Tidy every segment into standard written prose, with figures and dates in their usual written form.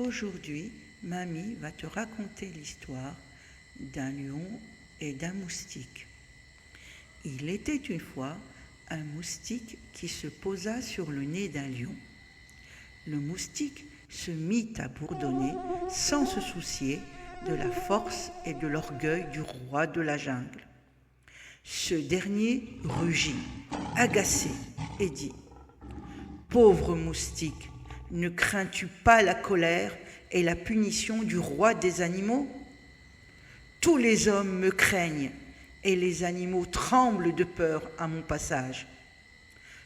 Aujourd'hui, Mamie va te raconter l'histoire d'un lion et d'un moustique. Il était une fois un moustique qui se posa sur le nez d'un lion. Le moustique se mit à bourdonner sans se soucier de la force et de l'orgueil du roi de la jungle. Ce dernier rugit, agacé, et dit : « Pauvre moustique, ne crains-tu pas la colère et la punition du roi des animaux ? Tous les hommes me craignent et les animaux tremblent de peur à mon passage.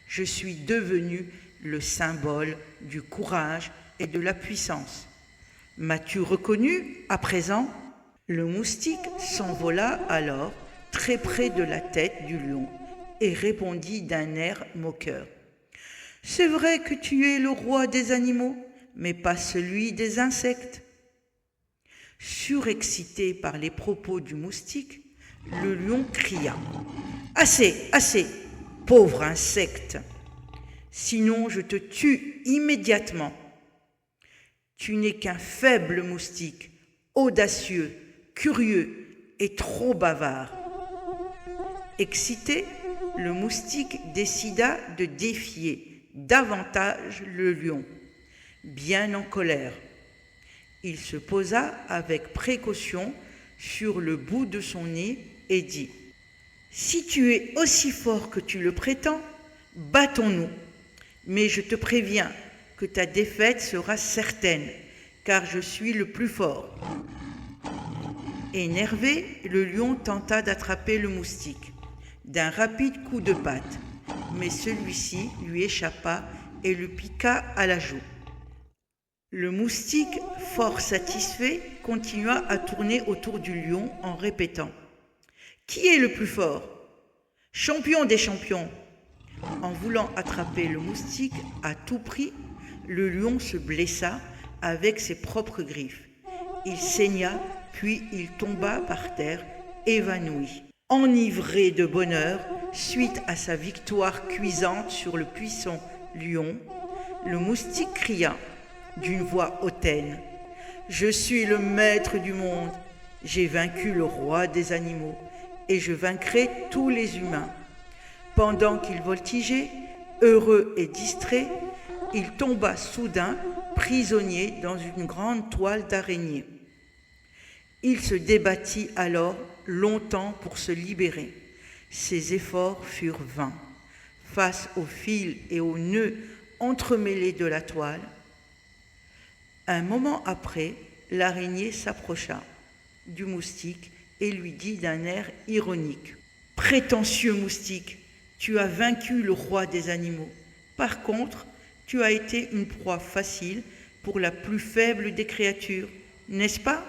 Je suis devenu le symbole du courage et de la puissance. M'as-tu reconnu à présent ? » Le moustique s'envola alors très près de la tête du lion et répondit d'un air moqueur : « C'est vrai que tu es le roi des animaux, mais pas celui des insectes. » Surexcité par les propos du moustique, le lion cria : « Assez, assez, pauvre insecte, sinon je te tue immédiatement. Tu n'es qu'un faible moustique, audacieux, curieux et trop bavard. » Excité, le moustique décida de défier davantage le lion. Bien en colère, il se posa avec précaution sur le bout de son nez et dit : « Si tu es aussi fort que tu le prétends, battons-nous. Mais je te préviens que ta défaite sera certaine, car je suis le plus fort. » Énervé, le lion tenta d'attraper le moustique d'un rapide coup de patte, mais celui-ci lui échappa et le piqua à la joue. Le moustique, fort satisfait, continua à tourner autour du lion en répétant : « Qui est le plus fort ? Champion des champions !» En voulant attraper le moustique à tout prix, le lion se blessa avec ses propres griffes. Il saigna, puis il tomba par terre, évanoui. Enivré de bonheur, suite à sa victoire cuisante sur le puissant lion, le moustique cria d'une voix hautaine : « Je suis le maître du monde, j'ai vaincu le roi des animaux et je vaincrai tous les humains. » Pendant qu'il voltigeait, heureux et distrait, il tomba soudain prisonnier dans une grande toile d'araignée. Il se débattit alors longtemps pour se libérer. Ses efforts furent vains. Face aux fils et aux nœuds entremêlés de la toile, un moment après, l'araignée s'approcha du moustique et lui dit d'un air ironique : « Prétentieux moustique, tu as vaincu le roi des animaux. Par contre, tu as été une proie facile pour la plus faible des créatures, n'est-ce pas ?